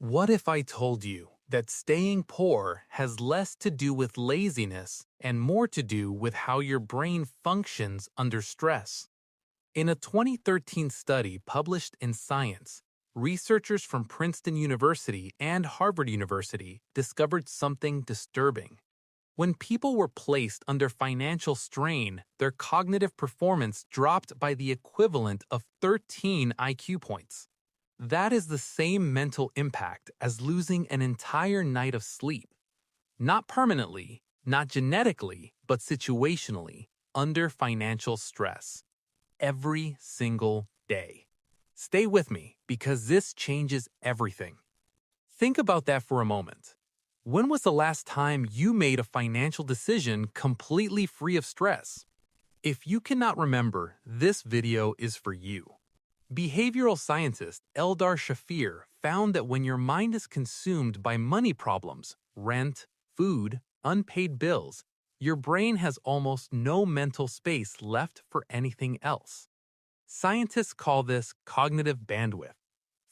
What if I told you that staying poor has less to do with laziness and more to do with how your brain functions under stress? In a 2013 study published in Science, researchers from Princeton University and Harvard University discovered something disturbing. When people were placed under financial strain, their cognitive performance dropped by the equivalent of 13 IQ points. That is the same mental impact as losing an entire night of sleep. Not permanently, not genetically, but situationally, under financial stress. Every single day. Stay with me because this changes everything. Think about that for a moment. When was the last time you made a financial decision completely free of stress? If you cannot remember, this video is for you. Behavioral scientist Eldar Shafir found that when your mind is consumed by money problems, rent, food, unpaid bills, your brain has almost no mental space left for anything else. Scientists call this cognitive bandwidth.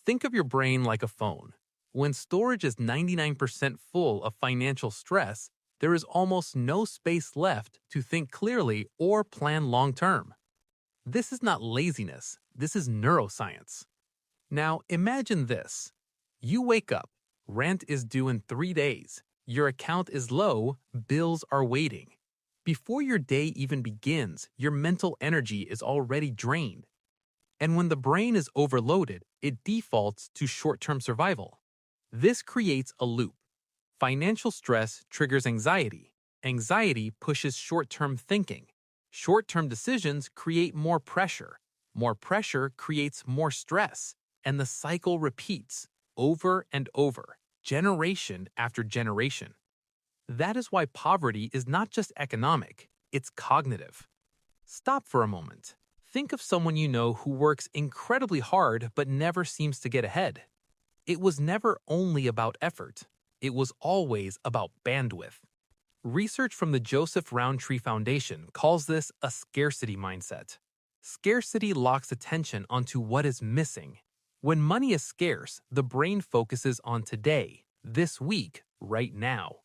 Think of your brain like a phone. When storage is 99% full of financial stress, there is almost no space left to think clearly or plan long-term. This is not laziness, this is neuroscience. Now imagine this. You wake up, rent is due in 3 days, your account is low, bills are waiting. Before your day even begins, your mental energy is already drained. And when the brain is overloaded, it defaults to short-term survival. This creates a loop. Financial stress triggers anxiety. Anxiety pushes short-term thinking. Short-term decisions create more pressure. More pressure creates more stress. And the cycle repeats over and over, generation after generation. That is why poverty is not just economic, it's cognitive. Stop for a moment. Think of someone you know who works incredibly hard but never seems to get ahead. It was never only about effort. It was always about bandwidth. Research from the Joseph Rowntree Foundation calls this a scarcity mindset. Scarcity locks attention onto what is missing. When money is scarce, the brain focuses on today, this week, right now.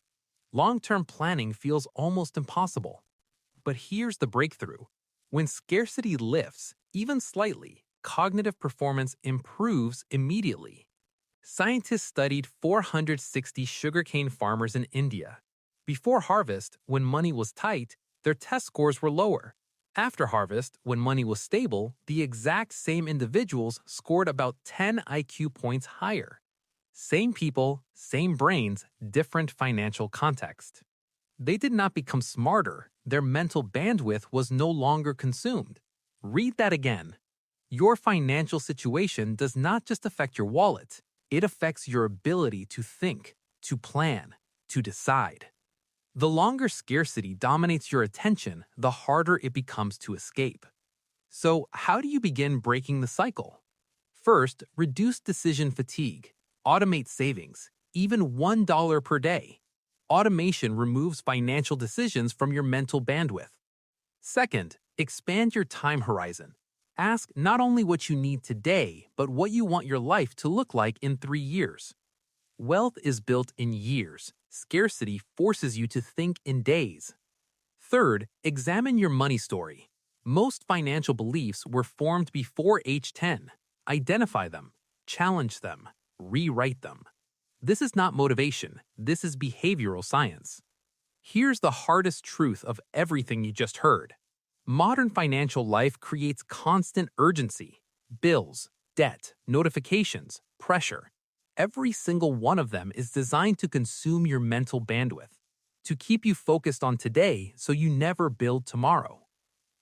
Long-term planning feels almost impossible. But here's the breakthrough. When scarcity lifts, even slightly, cognitive performance improves immediately. Scientists studied 460 sugarcane farmers in India. Before harvest, when money was tight, their test scores were lower. After harvest, when money was stable, the exact same individuals scored about 10 IQ points higher. Same people, same brains, different financial context. They did not become smarter. Their mental bandwidth was no longer consumed. Read that again. Your financial situation does not just affect your wallet. It affects your ability to think, to plan, to decide. The longer scarcity dominates your attention, the harder it becomes to escape. So, how do you begin breaking the cycle? First, reduce decision fatigue. Automate savings, even $1 per day. Automation removes financial decisions from your mental bandwidth. Second, expand your time horizon. Ask not only what you need today, but what you want your life to look like in 3 years. Wealth is built in years. Scarcity forces you to think in days. Third, examine your money story. Most financial beliefs were formed before age 10. Identify them, challenge them, rewrite them. This is not motivation, this is behavioral science. Here's the hardest truth of everything you just heard. Modern financial life creates constant urgency. Bills, debt, notifications, pressure. Every single one of them is designed to consume your mental bandwidth, to keep you focused on today so you never build tomorrow.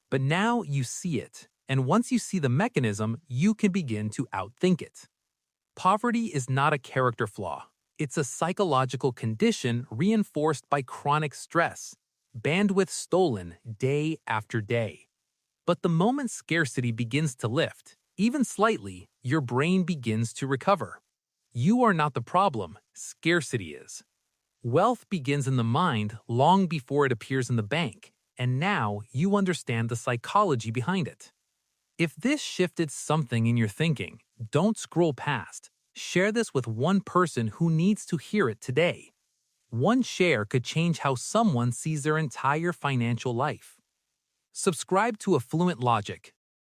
But now you see it, and once you see the mechanism, you can begin to outthink it. Poverty is not a character flaw. It's a psychological condition reinforced by chronic stress, bandwidth stolen day after day. But the moment scarcity begins to lift, even slightly, your brain begins to recover. You are not the problem, scarcity is. Wealth begins in the mind long before it appears in the bank, and now you understand the psychology behind it. If this shifted something in your thinking, don't scroll past. Share this with one person who needs to hear it today. One share could change how someone sees their entire financial life. Subscribe to Affluent Logic